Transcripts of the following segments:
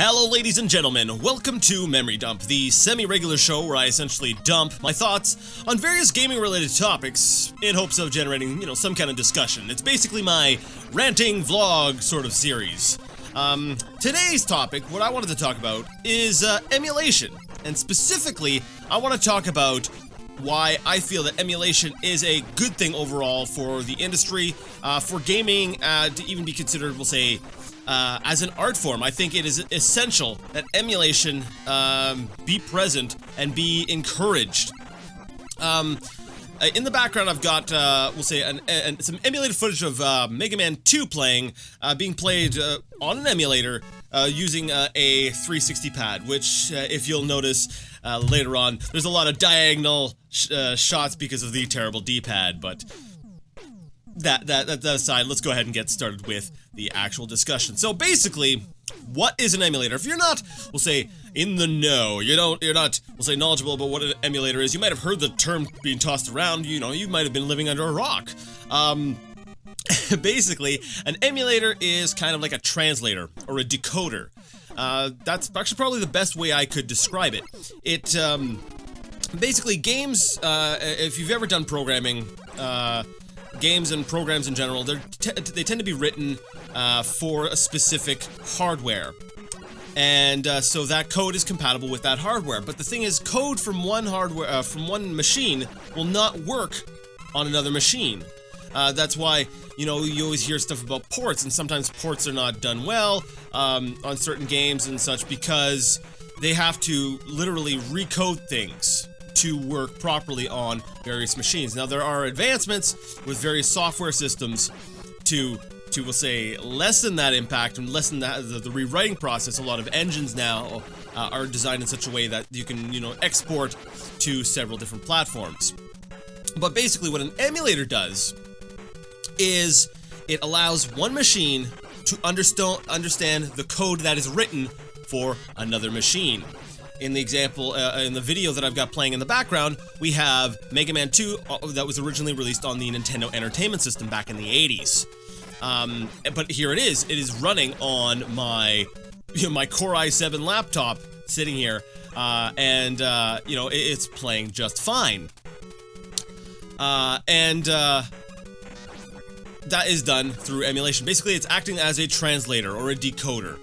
Hello ladies and gentlemen, welcome to Memory Dump, the semi-regular show where I essentially dump my thoughts on various gaming-related topics in hopes of generating, some kind of discussion. It's basically my ranting vlog sort of series. Today's topic, what I wanted to talk about, is emulation. And specifically, I want to talk about why I feel that emulation is a good thing overall for the industry, for gaming, to even be considered, we'll say, as an art form. I think it is essential that emulation be present and be encouraged. In the background, I've got, we'll say, some emulated footage of Mega Man 2 being played on an emulator using a 360 pad, which, if you'll notice later on, there's a lot of diagonal shots because of the terrible D-pad, but that aside, let's go ahead and get started with the actual discussion. So basically, what is an emulator? If you're not, we'll say, in the know, you're not, we'll say, knowledgeable about what an emulator is, you might have heard the term being tossed around, you might have been living under a rock. Basically, an emulator is kind of like a translator or a decoder. That's actually probably the best way I could describe it. It, basically, games, if you've ever done programming, games and programs in general, they tend to be written for a specific hardware. And so that code is compatible with that hardware. But the thing is, code from one one machine will not work on another machine. That's why, you always hear stuff about ports, and sometimes ports are not done well on certain games and such because they have to literally recode things to work properly on various machines. Now, there are advancements with various software systems to we'll say, lessen that impact and lessen the rewriting process. A lot of engines now are designed in such a way that you can, export to several different platforms. But basically, what an emulator does is it allows one machine to understand the code that is written for another machine. In the example, in the video that I've got playing in the background, we have Mega Man 2 that was originally released on the Nintendo Entertainment System back in the 80s. But here it is running on my, my Core i7 laptop sitting here, and it's playing just fine. That is done through emulation. Basically, it's acting as a translator or a decoder.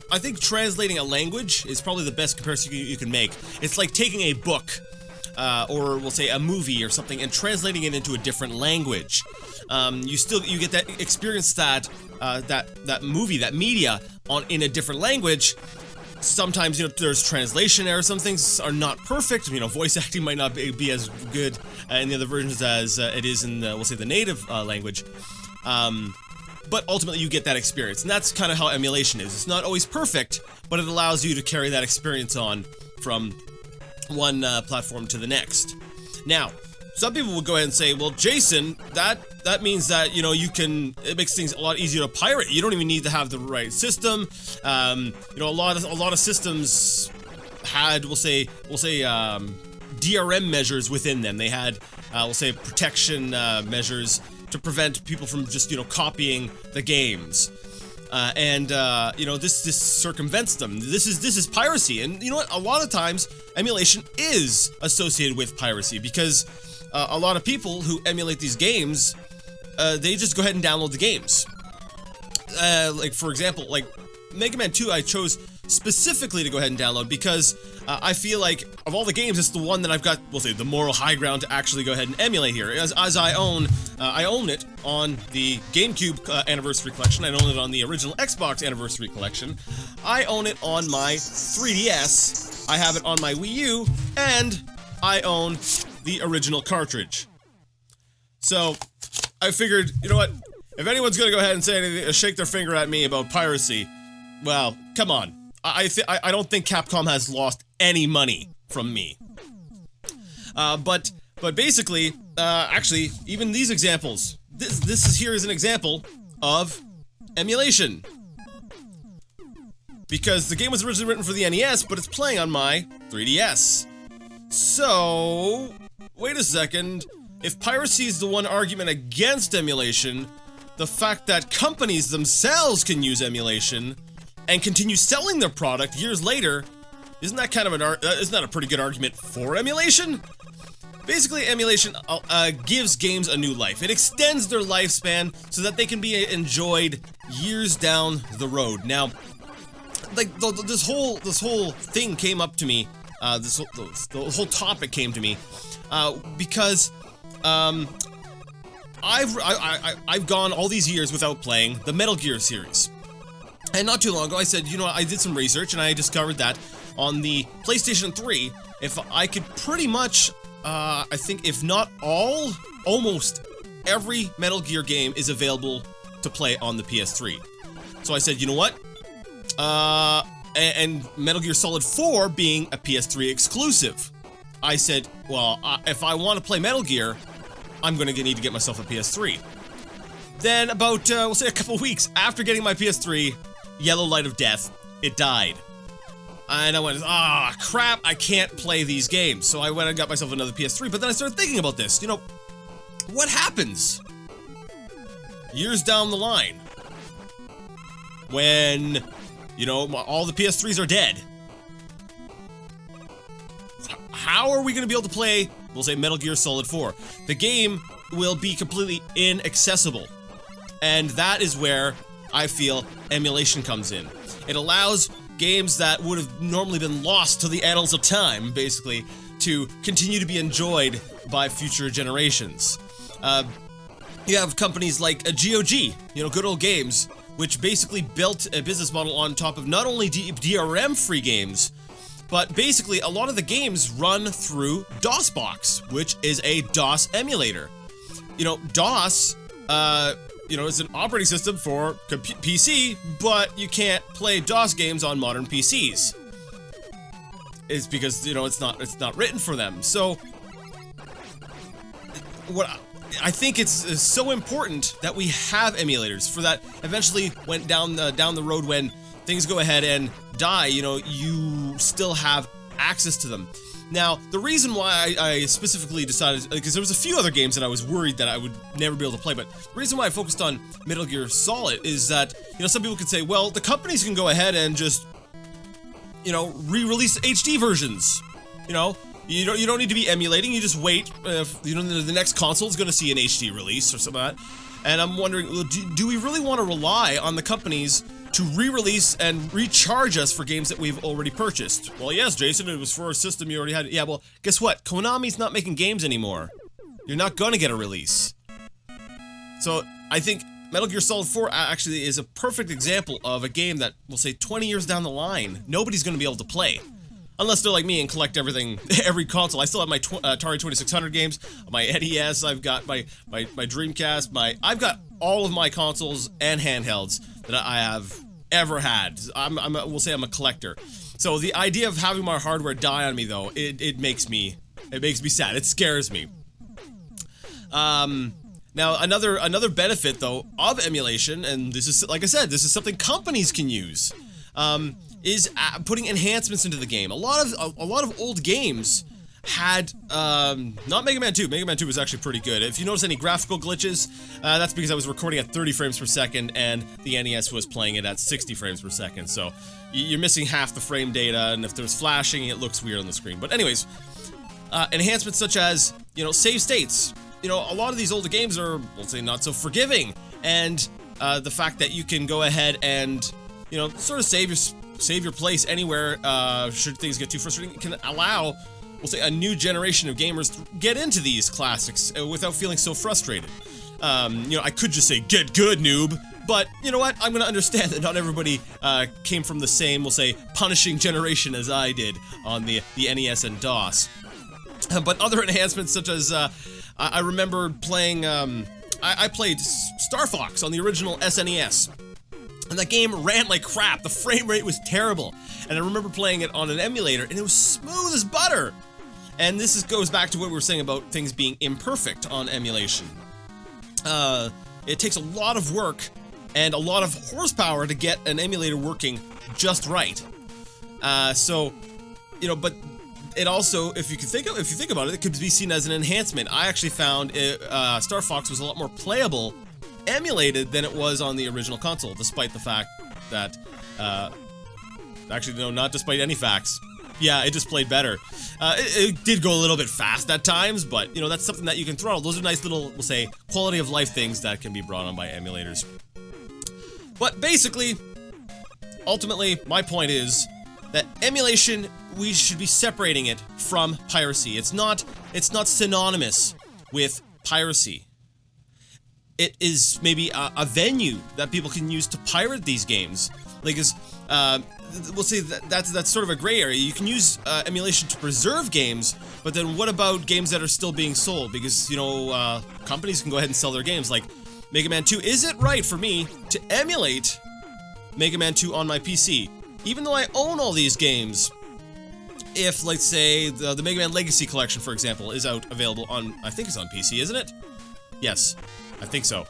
I think translating a language is probably the best comparison you can make. It's like taking a book, or we'll say a movie or something, and translating it into a different language. You get that experience that movie, that media in a different language. Sometimes, there's translation errors. Some things are not perfect. Voice acting might not be as good in the other versions as it is in we'll say the native language. But ultimately, you get that experience, and that's kind of how emulation is. It's not always perfect, but it allows you to carry that experience on from one platform to the next. Now, some people will go ahead and say, well, Jason, that means that, it makes things a lot easier to pirate. You don't even need to have the right system. A lot of systems had, we'll say, DRM measures within them. They had, we'll say, protection measures to prevent people from just, copying the games. This circumvents them. This is piracy. And you know what? A lot of times, emulation is associated with piracy because a lot of people who emulate these games, they just go ahead and download the games. Like, for example, like Mega Man 2, I chose specifically to go ahead and download because I feel like of all the games, it's the one that I've got, we'll say, the moral high ground to actually go ahead and emulate here. As I own it on the GameCube Anniversary Collection. I own it on the original Xbox Anniversary Collection. I own it on my 3DS. I have it on my Wii U, and I own the original cartridge. So I figured, you know what? If anyone's gonna go ahead and say anything, shake their finger at me about piracy, well, come on. I don't think Capcom has lost any money from me. But basically, actually, even these examples, this is an example of emulation. Because the game was originally written for the NES, but it's playing on my 3DS. So, wait a second. If piracy is the one argument against emulation, the fact that companies themselves can use emulation and continue selling their product years later, isn't that kind of isn't that a pretty good argument for emulation? Basically, emulation gives games a new life. It extends their lifespan so that they can be enjoyed years down the road. Now, like this whole thing came up to me. The whole topic came to me because I've gone all these years without playing the Metal Gear series, and not too long ago I said, you know, I did some research and I discovered that on the PlayStation 3, if I could pretty much, I think if not all, almost every Metal Gear game is available to play on the PS3. So I said, you know what? And Metal Gear Solid 4 being a PS3 exclusive, I said, well, if I want to play Metal Gear, I'm going to need to get myself a PS3. Then about, we'll say a couple weeks after getting my PS3, Yellow Light of Death, it died. And I went, crap, I can't play these games. So I went and got myself another PS3, but then I started thinking about this. You know, what happens years down the line when, you know, all the PS3s are dead? How are we going to be able to play, we'll say, Metal Gear Solid 4? The game will be completely inaccessible. And that is where I feel emulation comes in. It allows games that would have normally been lost to the annals of time, basically, to continue to be enjoyed by future generations. You have companies like GOG, you know, Good Old Games, which basically built a business model on top of not only DRM-free games, but basically a lot of the games run through DOSBox, which is a DOS emulator. You know, DOS, you know, it's an operating system for PC, but you can't play DOS games on modern PCs. It's because, you know, it's not written for them. So, what I think it's so important that we have emulators for that. Eventually, went down the road when things go ahead and die. You know, you still have access to them. Now, the reason why I specifically decided, because there was a few other games that I was worried that I would never be able to play, but the reason why I focused on Metal Gear Solid is that, you know, some people could say, well, the companies can go ahead and just, you know, re-release HD versions. You know, you don't need to be emulating, you just wait, you know, the next console is going to see an HD release or something like that. And I'm wondering, well, do we really want to rely on the companies to re-release and recharge us for games that we've already purchased? Well, yes, Jason, it was for a system you already had. Yeah, well, guess what? Konami's not making games anymore. You're not gonna get a release. So, I think Metal Gear Solid 4 actually is a perfect example of a game that, we'll say, 20 years down the line, nobody's gonna be able to play. Unless they're like me and collect everything, every console. I still have my Atari 2600 games, my NES, I've got my Dreamcast, I've got all of my consoles and handhelds that I have ever had. We'll say I'm a collector. So the idea of having my hardware die on me, though, it makes me sad. It scares me. Now another benefit, though, of emulation, and this is, like I said, this is something companies can use, is putting enhancements into the game. A lot of old games had, not Mega Man 2. Mega Man 2 was actually pretty good. If you notice any graphical glitches, that's because I was recording at 30 frames per second and the NES was playing it at 60 frames per second. So you're missing half the frame data, and if there's flashing, it looks weird on the screen. But anyways, enhancements such as, you know, save states. You know, a lot of these older games are, we'll say, not so forgiving. And the fact that you can go ahead and, you know, sort of save your place anywhere, should things get too frustrating, can allow, we'll say, a new generation of gamers to get into these classics without feeling so frustrated. You know, I could just say, get good, noob, but you know what? I'm gonna understand that not everybody came from the same, we'll say, punishing generation as I did on the NES and DOS. But other enhancements such as, I remember playing, I played Star Fox on the original SNES. And that game ran like crap. The frame rate was terrible. And I remember playing it on an emulator, and it was smooth as butter. And this goes back to what we were saying about things being imperfect on emulation. It takes a lot of work and a lot of horsepower to get an emulator working just right. So, you know, but it also, if you think about it, it could be seen as an enhancement. I actually found Star Fox was a lot more playable emulated than it was on the original console, despite the fact that, actually, no, not despite any facts. Yeah, it just played better. It did go a little bit fast at times, but, you know, that's something that you can throttle. Those are nice little, we'll say, quality of life things that can be brought on by emulators. But basically, ultimately, my point is that emulation, we should be separating it from piracy. It's not synonymous with piracy. It is maybe a venue that people can use to pirate these games. Like, we'll say that's sort of a gray area. You can use emulation to preserve games, but then what about games that are still being sold? Because, you know, companies can go ahead and sell their games, like Mega Man 2. Is it right for me to emulate Mega Man 2 on my PC? Even though I own all these games, if, let's say, the Mega Man Legacy Collection, for example, is available on, I think it's on PC, isn't it? Yes, I think so.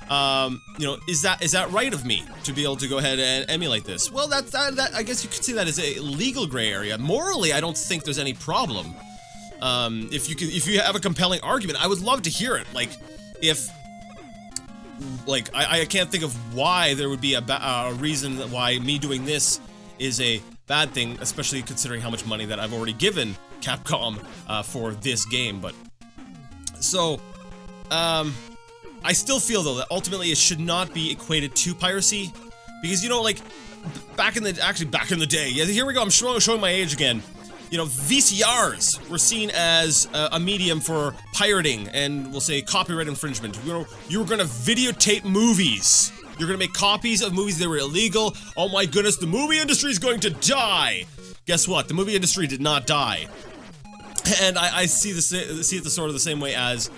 You know, is that right of me to be able to go ahead and emulate this? Well, that I guess you could see that as a legal gray area. Morally, I don't think there's any problem. If you have a compelling argument, I would love to hear it. Like, if, like, I can't think of why there would be a reason why me doing this is a bad thing, especially considering how much money that I've already given Capcom for this game. But so, I still feel, though, that ultimately it should not be equated to piracy, because, you know, like, back in the day, yeah, here we go, I'm showing my age again, you know, VCRs were seen as a medium for pirating and, we'll say, copyright infringement. You know, you were gonna videotape movies. You're gonna make copies of movies that were illegal. Oh my goodness, the movie industry is going to die! Guess what? The movie industry did not die. And I see it sort of the same way as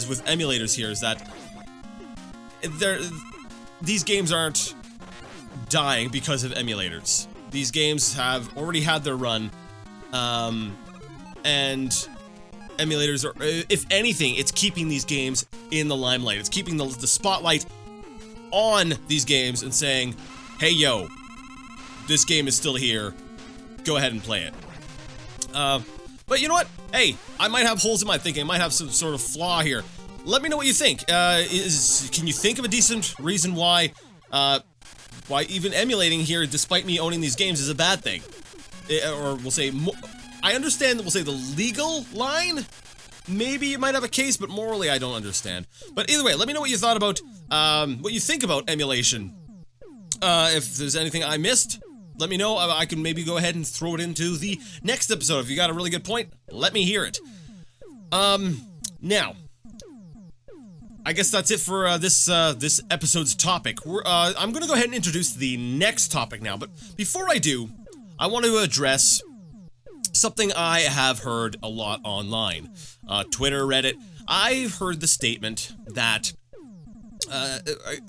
with emulators here, is that these games aren't dying because of emulators. These games have already had their run, and emulators are, if anything, it's keeping these games in the limelight. It's keeping the spotlight on these games and saying, hey yo, this game is still here, go ahead and play it. But you know what? Hey, I might have holes in my thinking. I might have some sort of flaw here. Let me know what you think. Can you think of a decent reason why even emulating here, despite me owning these games, is a bad thing? Or we'll say, I understand that we'll say the legal line. Maybe you might have a case, but morally, I don't understand. But either way, let me know what you thought about, what you think about emulation. If there's anything I missed, let me know. I can maybe go ahead and throw it into the next episode. If you got a really good point, let me hear it. Now, I guess that's it for this episode's topic. I'm gonna go ahead and introduce the next topic now, but before I do, I want to address something I have heard a lot online. Twitter, Reddit. I've heard the statement that,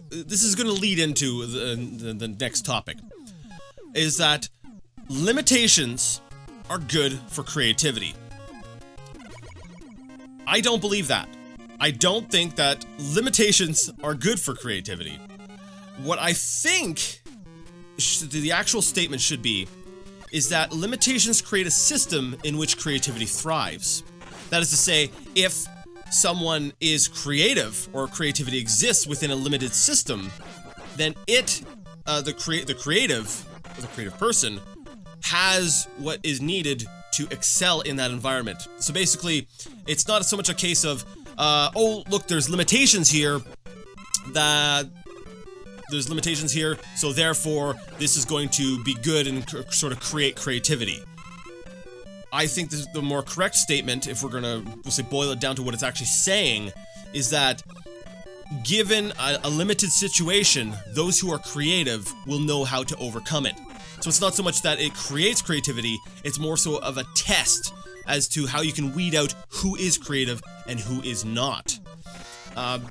this is gonna lead into the next topic, is that limitations are good for creativity. I don't believe that. I don't think that limitations are good for creativity. What I think the actual statement should be is that limitations create a system in which creativity thrives. That is to say, if someone is creative or creativity exists within a limited system, then the creative person has what is needed to excel in that environment. So basically, it's not so much a case of, oh, look, there's limitations here, so therefore, this is going to be good and sort of create creativity. I think this is the more correct statement, if we're gonna, we'll say, boil it down to what it's actually saying, is that given a limited situation, those who are creative will know how to overcome it. So it's not so much that it creates creativity, it's more so of a test as to how you can weed out who is creative and who is not.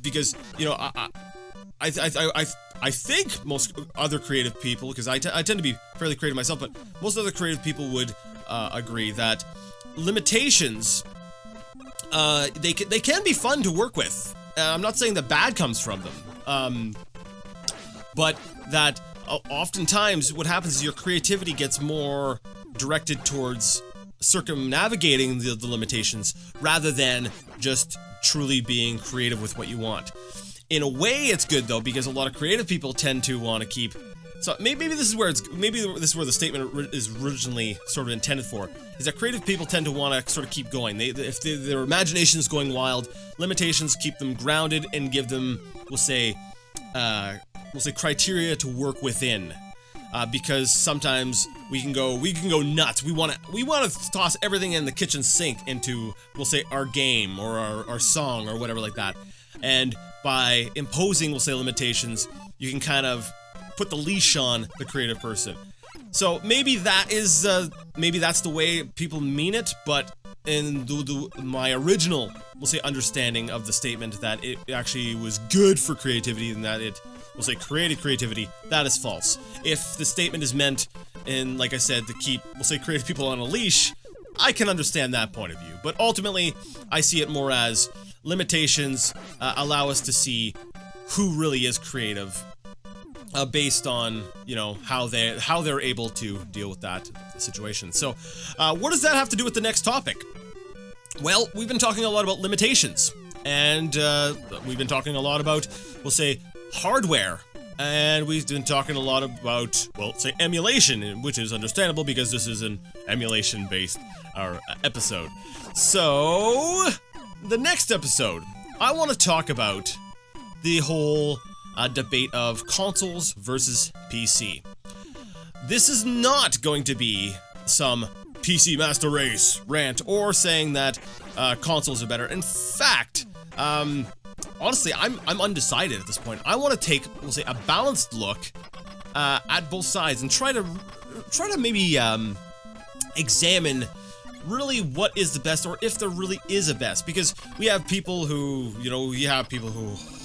Because, you know, I think most other creative people, because I tend to be fairly creative myself, but most other creative people would agree that limitations, they can be fun to work with. I'm not saying that bad comes from them, but that oftentimes what happens is your creativity gets more directed towards circumnavigating the limitations rather than just truly being creative with what you want. In a way, it's good though, because a lot of creative people tend to want to keep. So maybe this is where the statement is originally sort of intended for, is that creative people tend to want to sort of keep going. If their imagination is going wild, limitations keep them grounded and give them, we'll say criteria to work within. Because sometimes we can go nuts. We want to toss everything in the kitchen sink into, we'll say, our game or our song or whatever like that. And by imposing, we'll say, limitations, you can kind of put the leash on the creative person. So maybe that is, maybe that's the way people mean it, but in my original, we'll say, understanding of the statement that it actually was good for creativity and that it, we'll say, created creativity, that is false. If the statement is meant in, like I said, to keep, we'll say, creative people on a leash, I can understand that point of view. But ultimately, I see it more as limitations allow us to see who really is creative, based on, you know, how they're able to deal with that situation. So, what does that have to do with the next topic? Well, we've been talking a lot about limitations, and we've been talking a lot about, we'll say, hardware, and we've been talking a lot about, well, say, emulation, which is understandable because this is an emulation-based episode. So, the next episode, I want to talk about the whole debate of consoles versus PC. This is not going to be some PC Master Race rant or saying that consoles are better. In fact, honestly, I'm undecided at this point. I want to take, we'll say, a balanced look at both sides and try to maybe examine really what is the best, or if there really is a best, because we have people who,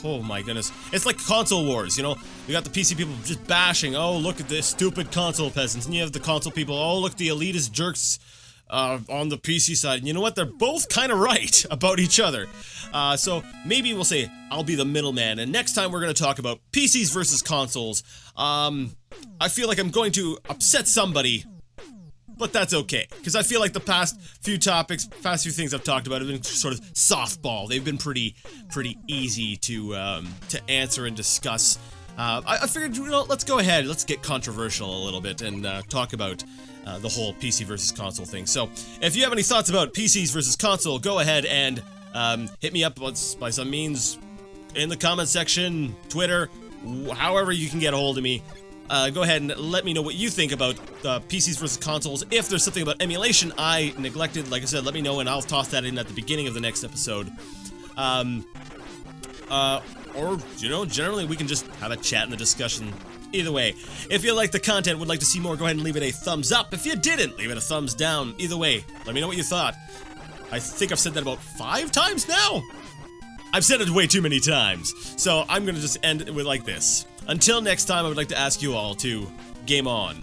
oh my goodness, it's like console wars, you know, we got the PC people just bashing, oh, look at this stupid console peasants, and you have the console people, oh, look, the elitist jerks on the PC side, and you know what, they're both kind of right about each other. So maybe we'll say I'll be the middleman, and next time we're going to talk about PCs versus consoles. I feel like I'm going to upset somebody, but that's okay, because I feel like the past few things I've talked about have been sort of softball. They've been pretty easy to answer and discuss. I figured, you know, let's go ahead, let's get controversial a little bit and talk about the whole PC versus console thing. So, if you have any thoughts about PCs versus console, go ahead and hit me up by some means in the comment section, Twitter, however you can get a hold of me. Go ahead and let me know what you think about PCs versus consoles. If there's something about emulation I neglected, like I said, let me know and I'll toss that in at the beginning of the next episode. Or, you know, generally we can just have a chat and a discussion. Either way, if you like the content, would like to see more, go ahead and leave it a thumbs up. If you didn't, leave it a thumbs down. Either way, let me know what you thought. I think I've said that about 5 times now. I've said it way too many times. So I'm gonna just end it with like this. Until next time, I would like to ask you all to game on.